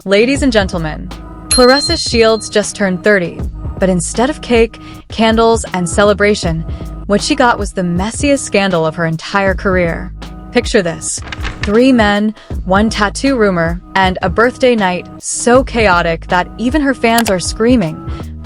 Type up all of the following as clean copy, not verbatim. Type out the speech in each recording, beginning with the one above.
Ladies and gentlemen, Claressa Shields just turned 30, but instead of cake, candles, and celebration, what she got was the messiest scandal of her entire career. Picture this: 3 men, 1 tattoo rumor, and a birthday night so chaotic that even her fans are screaming,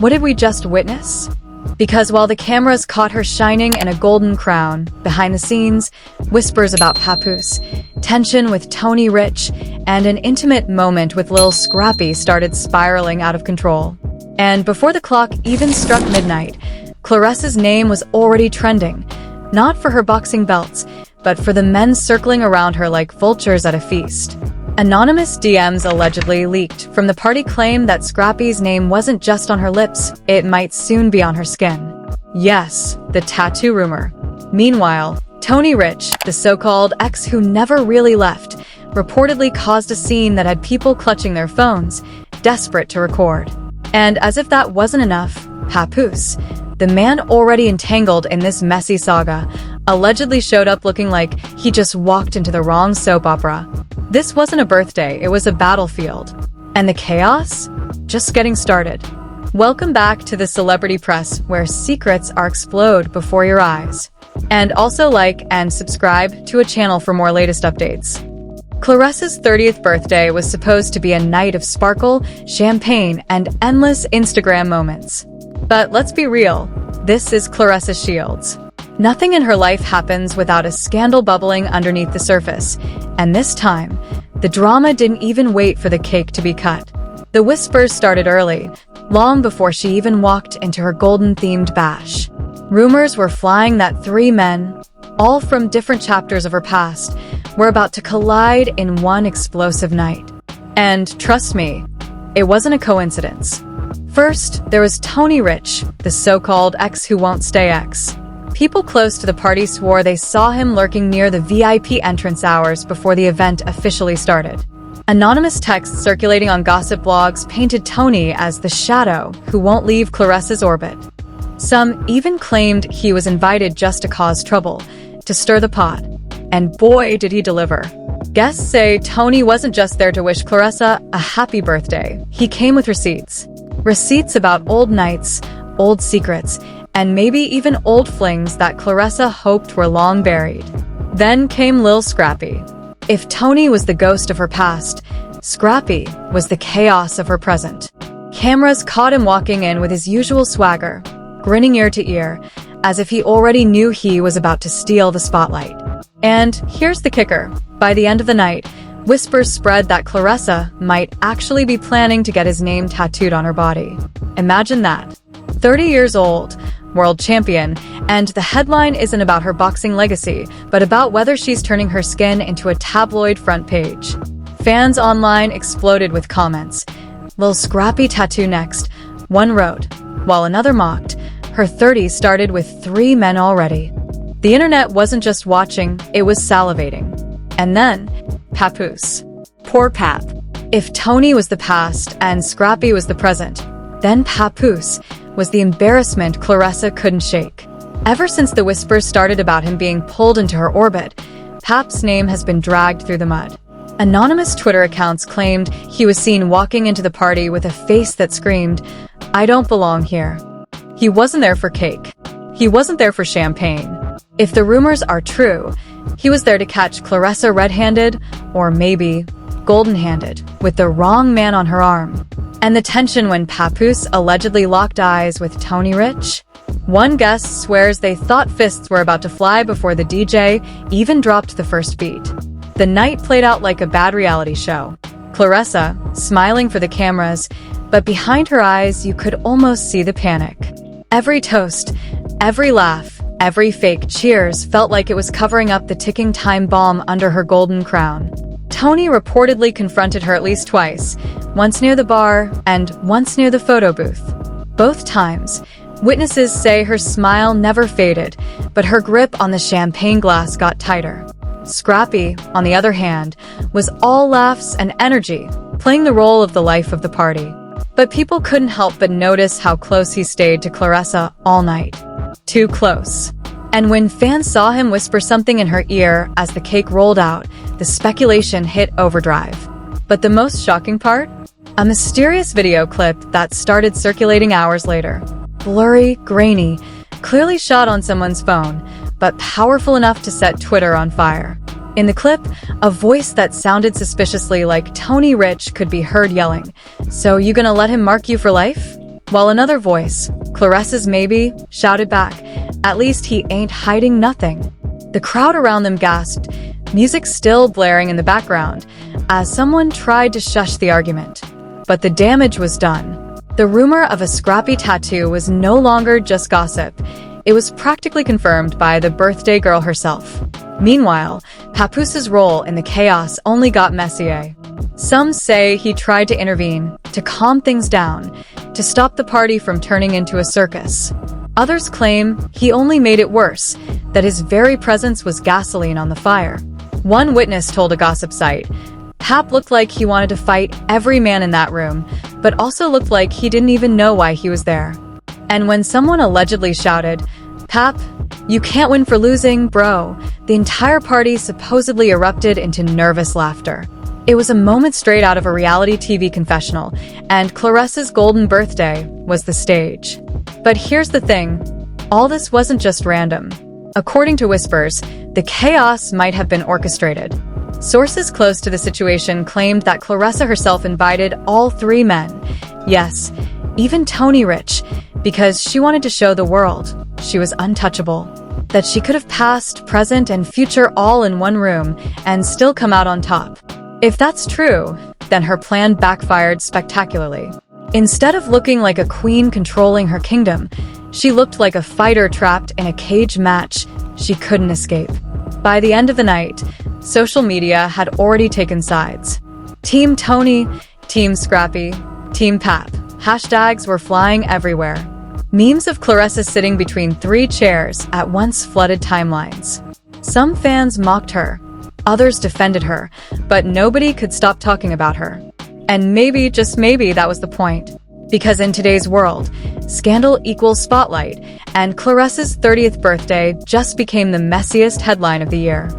"What did we just witness?" Because while the cameras caught her shining in a golden crown, behind the scenes, whispers about Papoose, tension with Tony Rich, and an intimate moment with Lil Scrappy started spiraling out of control. And before the clock even struck midnight, Claressa's name was already trending, not for her boxing belts, but for the men circling around her like vultures at a feast. Anonymous DMs allegedly leaked from the party claim that Scrappy's name wasn't just on her lips, it might soon be on her skin. Yes, the tattoo rumor. Meanwhile, Tony Rich, the so-called ex who never really left, reportedly caused a scene that had people clutching their phones, desperate to record. And as if that wasn't enough, Papoose, the man already entangled in this messy saga, allegedly showed up looking like he just walked into the wrong soap opera. This wasn't a birthday, it was a battlefield. And the chaos? Just getting started. Welcome back to the Celebrity Press, where secrets are explode before your eyes. And also like and subscribe to a channel for more latest updates. Claressa's 30th birthday was supposed to be a night of sparkle, champagne, and endless Instagram moments. But let's be real, this is Claressa Shields. Nothing in her life happens without a scandal bubbling underneath the surface, and this time, the drama didn't even wait for the cake to be cut. The whispers started early, long before she even walked into her golden-themed bash. Rumors were flying that 3 men, all from different chapters of her past, were about to collide in one explosive night. And trust me, it wasn't a coincidence. First, there was Tony Rich, the so-called ex who won't stay ex. People close to the party swore they saw him lurking near the VIP entrance hours before the event officially started. Anonymous texts circulating on gossip blogs painted Tony as the shadow who won't leave Claressa's orbit. Some even claimed he was invited just to cause trouble, to stir the pot. And boy, did he deliver. Guests say Tony wasn't just there to wish Claressa a happy birthday. He came with receipts. Receipts about old nights, old secrets, and maybe even old flings that Claressa hoped were long buried. Then came Lil Scrappy. If Tony was the ghost of her past, Scrappy was the chaos of her present. Cameras caught him walking in with his usual swagger, grinning ear to ear, as if he already knew he was about to steal the spotlight. And here's the kicker. By the end of the night, whispers spread that Claressa might actually be planning to get his name tattooed on her body. Imagine that. 30 years old, world champion, and the headline isn't about her boxing legacy, but about whether she's turning her skin into a tabloid front page. Fans online exploded with comments. "Lil Scrappy tattoo next," one wrote, while another mocked. Her 30s started with 3 men already. The internet wasn't just watching, it was salivating. And then, Papoose. Poor Pap. If Tony was the past and Scrappy was the present, then Papoose was the embarrassment Claressa couldn't shake. Ever since the whispers started about him being pulled into her orbit, Pap's name has been dragged through the mud. Anonymous Twitter accounts claimed he was seen walking into the party with a face that screamed, "I don't belong here." He wasn't there for cake. He wasn't there for champagne. If the rumors are true, he was there to catch Claressa red-handed, or maybe golden-handed, with the wrong man on her arm. And the tension when Papoose allegedly locked eyes with Tony Rich? One guest swears they thought fists were about to fly before the DJ even dropped the first beat. The night played out like a bad reality show. Claressa, smiling for the cameras, but behind her eyes you could almost see the panic. Every toast, every laugh, every fake cheers felt like it was covering up the ticking time bomb under her golden crown. Tony reportedly confronted her at least twice, once near the bar and once near the photo booth. Both times, witnesses say her smile never faded, but her grip on the champagne glass got tighter. Scrappy, on the other hand, was all laughs and energy, playing the role of the life of the party. But people couldn't help but notice how close he stayed to Claressa all night. Too close. And when fans saw him whisper something in her ear as the cake rolled out, the speculation hit overdrive. But the most shocking part? A mysterious video clip that started circulating hours later. Blurry, grainy, clearly shot on someone's phone, but powerful enough to set Twitter on fire. In the clip, a voice that sounded suspiciously like Tony Rich could be heard yelling, "So you gonna let him mark you for life?" While another voice, Claressa's maybe, shouted back, "At least he ain't hiding nothing." The crowd around them gasped, music still blaring in the background, as someone tried to shush the argument. But the damage was done. The rumor of a scrappy tattoo was no longer just gossip. It was practically confirmed by the birthday girl herself. Meanwhile, Papoos's role in the chaos only got messier. Some say he tried to intervene, to calm things down, to stop the party from turning into a circus. Others claim he only made it worse, that his very presence was gasoline on the fire. One witness told a gossip site, "Pap looked like he wanted to fight every man in that room, but also looked like he didn't even know why he was there." And when someone allegedly shouted, "Pap, you can't win for losing, bro," the entire party supposedly erupted into nervous laughter. It was a moment straight out of a reality TV confessional, and Claressa's golden birthday was the stage. But here's the thing, all this wasn't just random. According to whispers, the chaos might have been orchestrated. Sources close to the situation claimed that Claressa herself invited all three men, yes, even Tony Rich, because she wanted to show the world she was untouchable, that she could have past, present, and future all in one room and still come out on top. If that's true, then her plan backfired spectacularly. Instead of looking like a queen controlling her kingdom, she looked like a fighter trapped in a cage match she couldn't escape. By the end of the night, social media had already taken sides. Team Tony, Team Scrappy, Team Pap. Hashtags were flying everywhere. Memes of Claressa sitting between three chairs at once flooded timelines. Some fans mocked her, others defended her, but nobody could stop talking about her. And maybe, just maybe, that was the point. Because in today's world, scandal equals spotlight, and Claressa's 30th birthday just became the messiest headline of the year.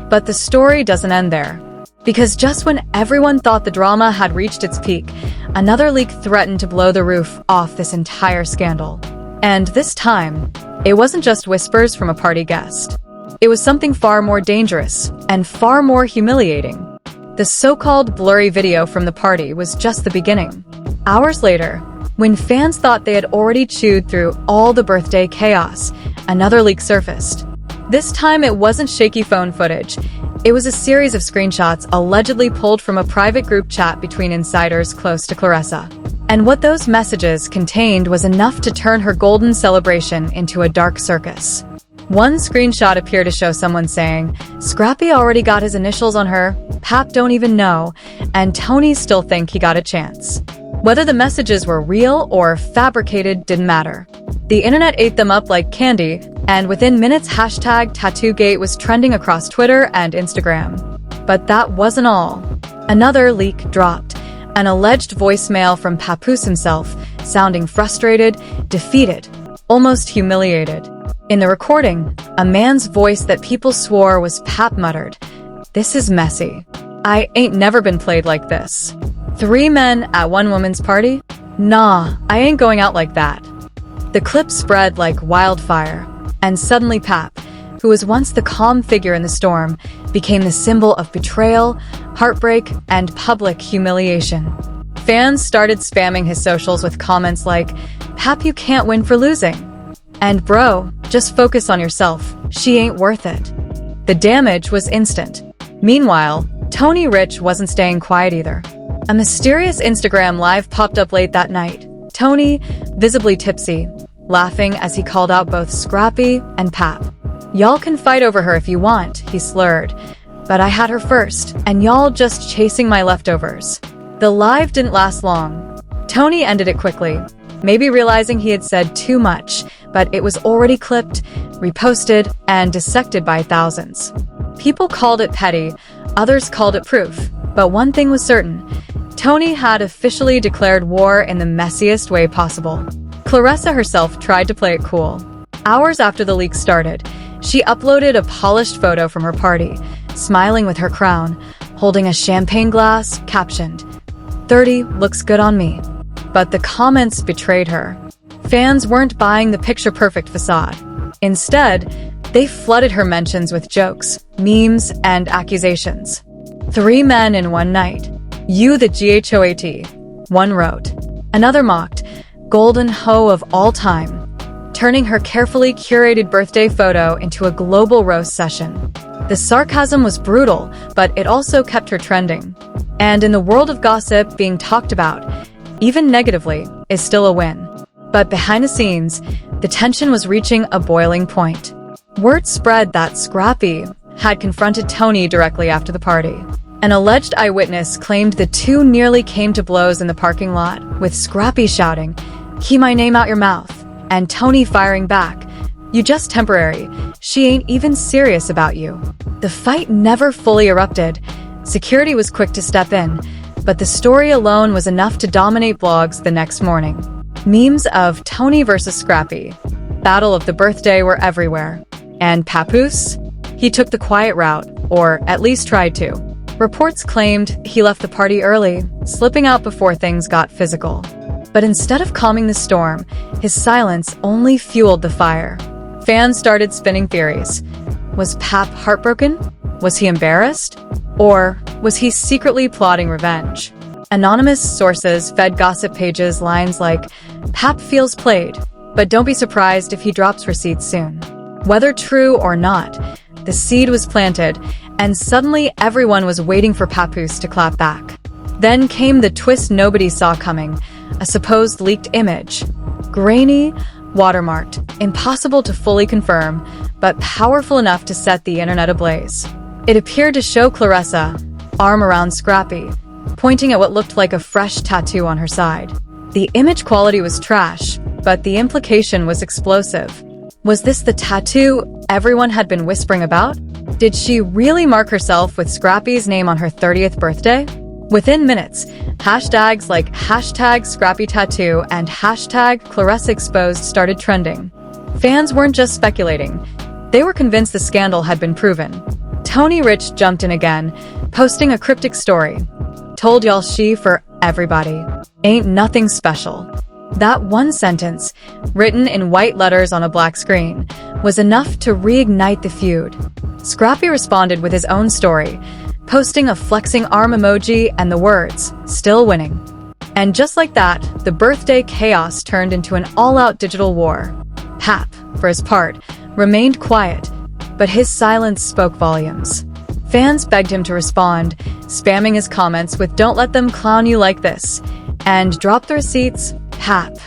But the story doesn't end there. Because just when everyone thought the drama had reached its peak, another leak threatened to blow the roof off this entire scandal. And this time, it wasn't just whispers from a party guest. It was something far more dangerous and far more humiliating. The so-called blurry video from the party was just the beginning. Hours later, when fans thought they had already chewed through all the birthday chaos, another leak surfaced. This time it wasn't shaky phone footage. It was a series of screenshots allegedly pulled from a private group chat between insiders close to Claressa. And what those messages contained was enough to turn her golden celebration into a dark circus. One screenshot appeared to show someone saying, "Scrappy already got his initials on her, Pap don't even know, and Tony still think he got a chance." Whether the messages were real or fabricated didn't matter. The internet ate them up like candy, and within minutes hashtag TattooGate was trending across Twitter and Instagram. But that wasn't all. Another leak dropped, an alleged voicemail from Papoose himself, sounding frustrated, defeated, almost humiliated. In the recording, a man's voice that people swore was Pap muttered, "This is messy. I ain't never been played like this. 3 men at one woman's party? Nah, I ain't going out like that." The clip spread like wildfire, and suddenly Pap, who was once the calm figure in the storm, became the symbol of betrayal, heartbreak, and public humiliation. Fans started spamming his socials with comments like, "Pap, you can't win for losing," and "Bro, just focus on yourself, she ain't worth it." The damage was instant. Meanwhile, Tony Rich wasn't staying quiet either. A mysterious Instagram live popped up late that night. Tony, visibly tipsy, laughing as he called out both Scrappy and Pap. "Y'all can fight over her if you want," he slurred, "but I had her first, and y'all just chasing my leftovers." The live didn't last long. Tony ended it quickly, maybe realizing he had said too much, but it was already clipped, reposted, and dissected by thousands. People called it petty, others called it proof, but one thing was certain. Tony had officially declared war in the messiest way possible. Claressa herself tried to play it cool. Hours after the leak started, she uploaded a polished photo from her party, smiling with her crown, holding a champagne glass, captioned, 30 looks good on me. But the comments betrayed her. Fans weren't buying the picture-perfect facade. Instead, they flooded her mentions with jokes, memes, and accusations. 3 men in one night. You the GHOAT. One wrote. Another mocked, golden hoe of all time, turning her carefully curated birthday photo into a global roast session. The sarcasm was brutal, but it also kept her trending. And in the world of gossip, being talked about, even negatively, is still a win. But behind the scenes, the tension was reaching a boiling point. Word spread that Scrappy had confronted Tony directly after the party. An alleged eyewitness claimed the two nearly came to blows in the parking lot, with Scrappy shouting, "Keep my name out your mouth," and Tony firing back, "You just temporary. She ain't even serious about you." The fight never fully erupted. Security was quick to step in, but the story alone was enough to dominate blogs the next morning. Memes of Tony versus Scrappy, Battle of the Birthday were everywhere. And Papoose? He took the quiet route, or at least tried to. Reports claimed he left the party early, slipping out before things got physical. But instead of calming the storm, his silence only fueled the fire. Fans started spinning theories. Was Pap heartbroken? Was he embarrassed? Or was he secretly plotting revenge? Anonymous sources fed gossip pages lines like, "Pap feels played, but don't be surprised if he drops receipts soon." Whether true or not, the seed was planted, and suddenly everyone was waiting for Papoose to clap back. Then came the twist nobody saw coming, a supposed leaked image. Grainy, watermarked, impossible to fully confirm, but powerful enough to set the internet ablaze. It appeared to show Claressa, arm around Scrappy, pointing at what looked like a fresh tattoo on her side. The image quality was trash, but the implication was explosive. Was this the tattoo everyone had been whispering about? Did she really mark herself with Scrappy's name on her 30th birthday? Within minutes, hashtags like #ScrappyTattoo and #ClaressaExposed started trending. Fans weren't just speculating. They were convinced the scandal had been proven. Tony Rich jumped in again, posting a cryptic story. "Told y'all she for everybody. Ain't nothing special." That one sentence, written in white letters on a black screen, was enough to reignite the feud. Scrappy responded with his own story, posting a flexing arm emoji and the words, "Still winning." And just like that, the birthday chaos turned into an all-out digital war. Pap, for his part, remained quiet, but his silence spoke volumes. Fans begged him to respond, spamming his comments with "Don't let them clown you like this," and "Drop the receipts, Pap."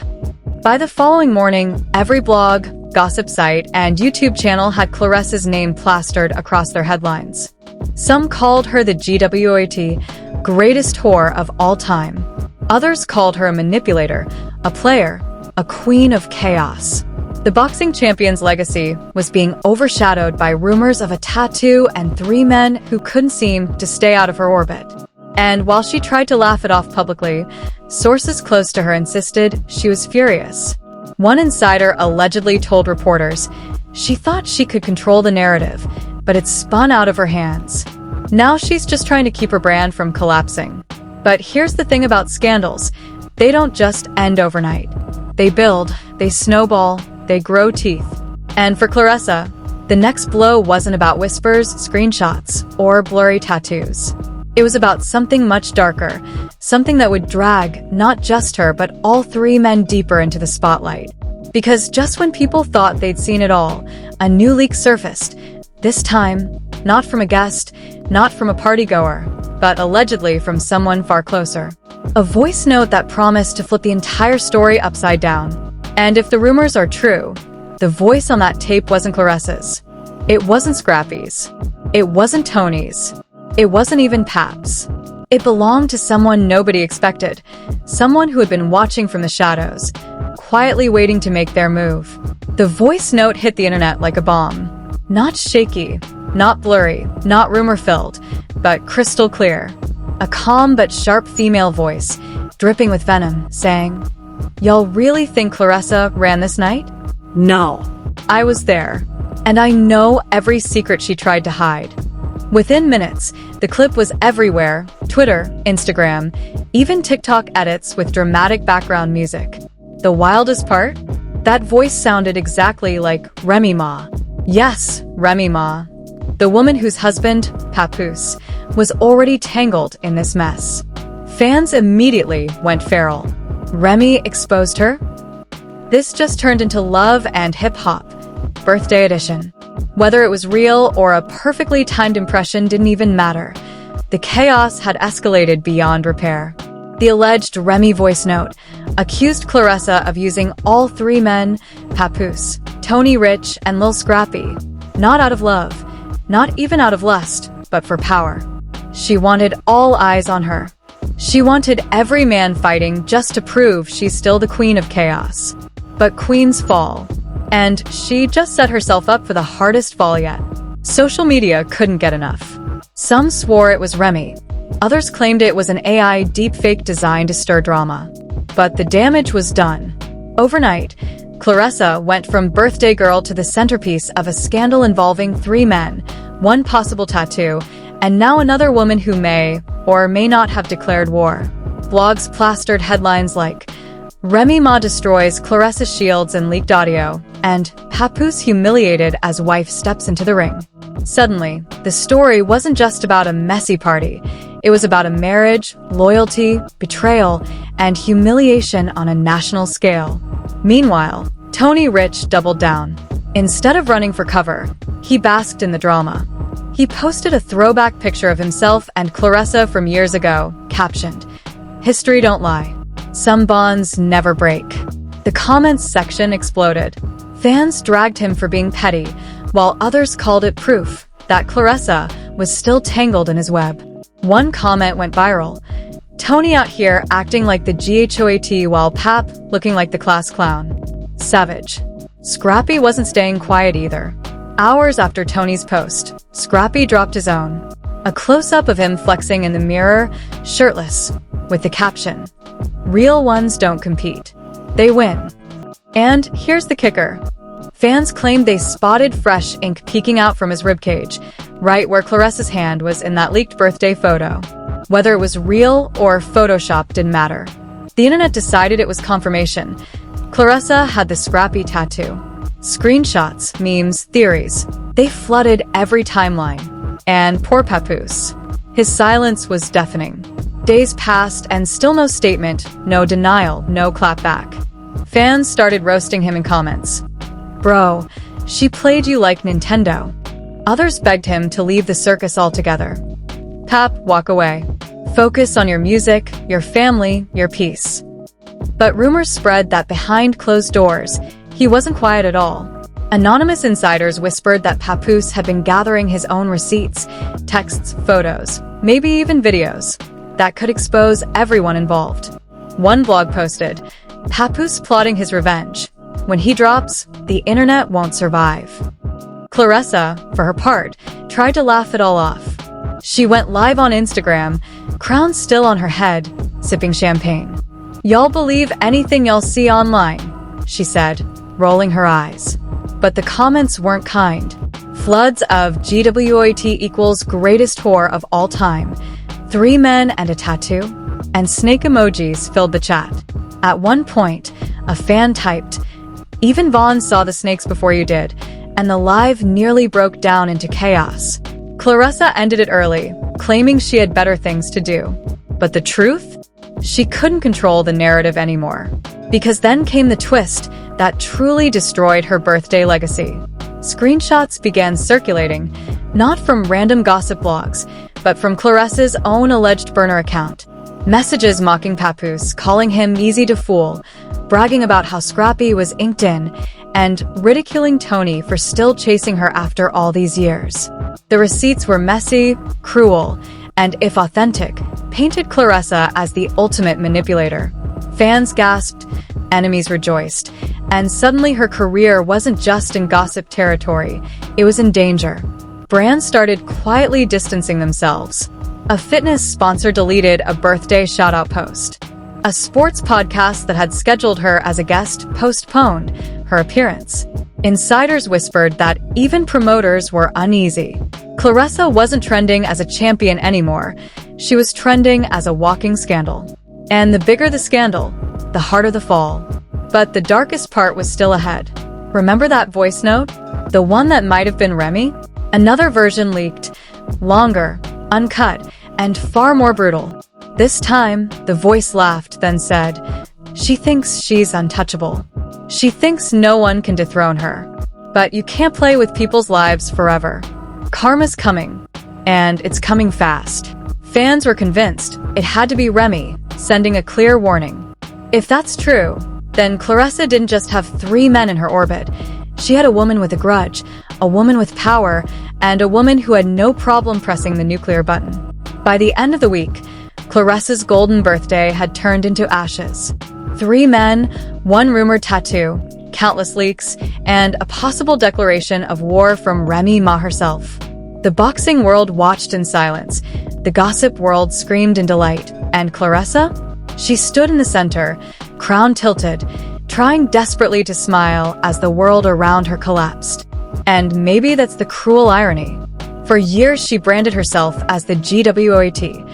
By the following morning, every blog, gossip site, and YouTube channel had Claressa's name plastered across their headlines. Some called her the GWOAT, greatest whore of all time. Others called her a manipulator, a player, a queen of chaos. The boxing champion's legacy was being overshadowed by rumors of a tattoo and 3 men who couldn't seem to stay out of her orbit. And while she tried to laugh it off publicly, sources close to her insisted she was furious. One insider allegedly told reporters she thought she could control the narrative, but it spun out of her hands. Now she's just trying to keep her brand from collapsing. But here's the thing about scandals. They don't just end overnight. They build, they snowball, they grow teeth. And for Claressa, the next blow wasn't about whispers, screenshots, or blurry tattoos. It was about something much darker, something that would drag not just her but all 3 men deeper into the spotlight. Because just when people thought they'd seen it all, a new leak surfaced. This time, not from a guest, not from a partygoer, but allegedly from someone far closer. A voice note that promised to flip the entire story upside down. And if the rumors are true, the voice on that tape wasn't Claressa's. It wasn't Scrappy's. It wasn't Tony's. It wasn't even Pap's. It belonged to someone nobody expected, someone who had been watching from the shadows, quietly waiting to make their move. The voice note hit the internet like a bomb. Not shaky, not blurry, not rumor-filled, but crystal clear. A calm but sharp female voice, dripping with venom, saying, "Y'all really think Claressa ran this night? No. I was there, and I know every secret she tried to hide." Within minutes, the clip was everywhere: Twitter, Instagram, even TikTok edits with dramatic background music. The wildest part? That voice sounded exactly like Remy Ma. Yes, Remy Ma. The woman whose husband, Papoose, was already tangled in this mess. Fans immediately went feral. Remy exposed her? This just turned into Love and Hip Hop, Birthday Edition. Whether it was real or a perfectly timed impression didn't even matter. The chaos had escalated beyond repair. The alleged Remy voice note accused Claressa of using all three men, Papoose, Tony Rich, and Lil Scrappy, not out of love, not even out of lust, but for power. She wanted all eyes on her. She wanted every man fighting just to prove she's still the queen of chaos. But queens fall. And she just set herself up for the hardest fall yet. Social media couldn't get enough. Some swore it was Remy. Others claimed it was an AI deepfake designed to stir drama. But the damage was done. Overnight, Claressa went from birthday girl to the centerpiece of a scandal involving three men, one possible tattoo, and now another woman who may or may not have declared war. Blogs plastered headlines like, Remy Ma destroys Claressa's shields and leaked audio, and Papoose humiliated as wife steps into the ring. Suddenly, the story wasn't just about a messy party. It was about a marriage, loyalty, betrayal, and humiliation on a national scale. Meanwhile, Tony Rich doubled down. Instead of running for cover, he basked in the drama. He posted a throwback picture of himself and Claressa from years ago, captioned, "History don't lie. Some bonds never break." The comments section exploded. Fans dragged him for being petty, while others called it proof that Claressa was still tangled in his web. One comment went viral. Tony out here acting like the GHOAT while Pap looking like the class clown. Savage. Scrappy wasn't staying quiet either. Hours after Tony's post, Scrappy dropped his own. A close-up of him flexing in the mirror, shirtless, with the caption, "Real ones don't compete. They win." And here's the kicker. Fans claimed they spotted fresh ink peeking out from his ribcage, right where Claressa's hand was in that leaked birthday photo. Whether it was real or Photoshop didn't matter. The internet decided it was confirmation. Claressa had the Scrappy tattoo. Screenshots, memes, theories. They flooded every timeline. And poor Papoose. His silence was deafening. Days passed and still no statement, no denial, no clapback. Fans started roasting him in comments. "Bro, she played you like Nintendo." Others begged him to leave the circus altogether. "Pap, walk away. Focus on your music, your family, your peace." But rumors spread that behind closed doors, he wasn't quiet at all. Anonymous insiders whispered that Papoose had been gathering his own receipts, texts, photos, maybe even videos, that could expose everyone involved. One blog posted, "Papoose plotting his revenge. When he drops, the internet won't survive." Claressa, for her part, tried to laugh it all off. She went live on Instagram, crown still on her head, sipping champagne. "Y'all believe anything y'all see online," she said, rolling her eyes. But the comments weren't kind. Floods of GWOT equals greatest whore of all time, 3 men and a tattoo, and snake emojis filled the chat. At one point, a fan typed, "Even Vaughn saw the snakes before you did," and the live nearly broke down into chaos. Claressa ended it early, claiming she had better things to do. But the truth? She couldn't control the narrative anymore. Because then came the twist that truly destroyed her birthday legacy. Screenshots began circulating, not from random gossip blogs, but from Claressa's own alleged burner account. Messages mocking Papoose, calling him easy to fool, bragging about how Scrappy was inked in, and ridiculing Tony for still chasing her after all these years. The receipts were messy, cruel, and, if authentic, painted Claressa as the ultimate manipulator. Fans gasped, enemies rejoiced, and suddenly her career wasn't just in gossip territory, it was in danger. Brands started quietly distancing themselves. A fitness sponsor deleted a birthday shout-out post. A sports podcast that had scheduled her as a guest postponed her appearance. Insiders whispered that even promoters were uneasy. Claressa wasn't trending as a champion anymore. She was trending as a walking scandal. And the bigger the scandal, the harder the fall. But the darkest part was still ahead. Remember that voice note? The one that might have been Remy? Another version leaked, longer, uncut, and far more brutal. This time, the voice laughed, then said, "She thinks she's untouchable. She thinks no one can dethrone her. But you can't play with people's lives forever. Karma's coming, and it's coming fast." Fans were convinced it had to be Remy, sending a clear warning. If that's true, then Claressa didn't just have 3 men in her orbit. She had a woman with a grudge, a woman with power, and a woman who had no problem pressing the nuclear button. By the end of the week, Claressa's golden birthday had turned into ashes. 3 men, 1 rumored tattoo, countless leaks, and a possible declaration of war from Remy Ma herself. The boxing world watched in silence. The gossip world screamed in delight. And Claressa? She stood in the center, crown tilted, trying desperately to smile as the world around her collapsed. And maybe that's the cruel irony. For years she branded herself as the GWOAT,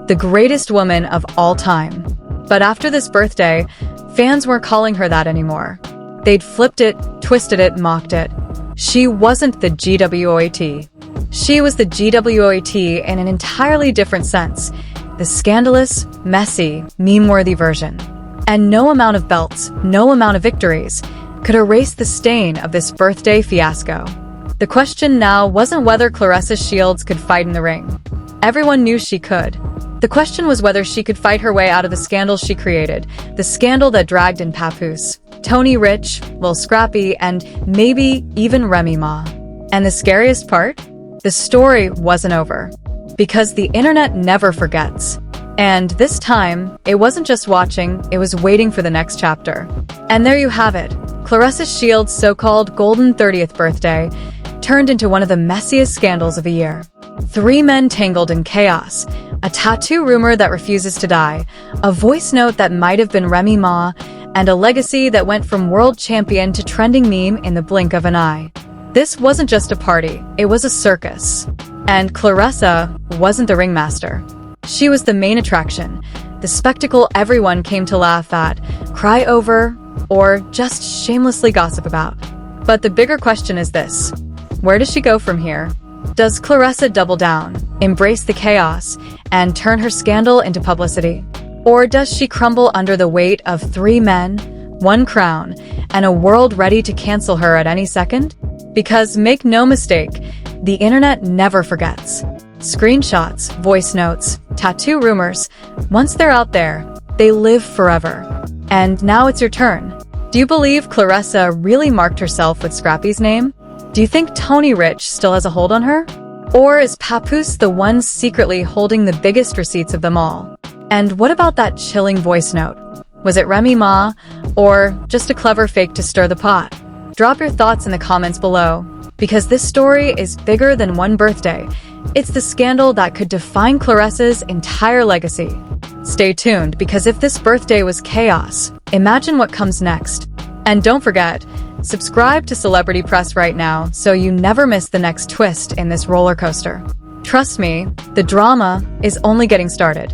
the greatest woman of all time. But after this birthday, fans weren't calling her that anymore. They'd flipped it, twisted it, mocked it. She wasn't the GWOAT. She was the GWOAT in an entirely different sense. The scandalous, messy, meme-worthy version. And no amount of belts, no amount of victories, could erase the stain of this birthday fiasco. The question now wasn't whether Claressa Shields could fight in the ring. Everyone knew she could. The question was whether she could fight her way out of the scandal she created, the scandal that dragged in Papoose, Tony Rich, Lil Scrappy, and maybe even Remy Ma. And the scariest part? The story wasn't over. Because the internet never forgets. And this time, it wasn't just watching, it was waiting for the next chapter. And there you have it. Claressa Shields' so-called golden 30th birthday turned into one of the messiest scandals of the year. 3 men tangled in chaos, a tattoo rumor that refuses to die, a voice note that might have been Remy Ma, and a legacy that went from world champion to trending meme in the blink of an eye. This wasn't just a party, it was a circus. And Claressa wasn't the ringmaster. She was the main attraction, the spectacle everyone came to laugh at, cry over, or just shamelessly gossip about. But the bigger question is this: where does she go from here? Does Claressa double down, embrace the chaos, and turn her scandal into publicity? Or does she crumble under the weight of 3 men, 1 crown, and a world ready to cancel her at any second? Because make no mistake, the internet never forgets. Screenshots, voice notes, tattoo rumors, once they're out there, they live forever. And now it's your turn. Do you believe Claressa really marked herself with Scrappy's name? Do you think Tony Rich still has a hold on her? Or is Papoose the one secretly holding the biggest receipts of them all? And what about that chilling voice note? Was it Remy Ma, or just a clever fake to stir the pot? Drop your thoughts in the comments below, because this story is bigger than one birthday. It's the scandal that could define Claressa's entire legacy. Stay tuned, because if this birthday was chaos, imagine what comes next. And don't forget, subscribe to Celebrity Press right now so you never miss the next twist in this roller coaster. Trust me, the drama is only getting started.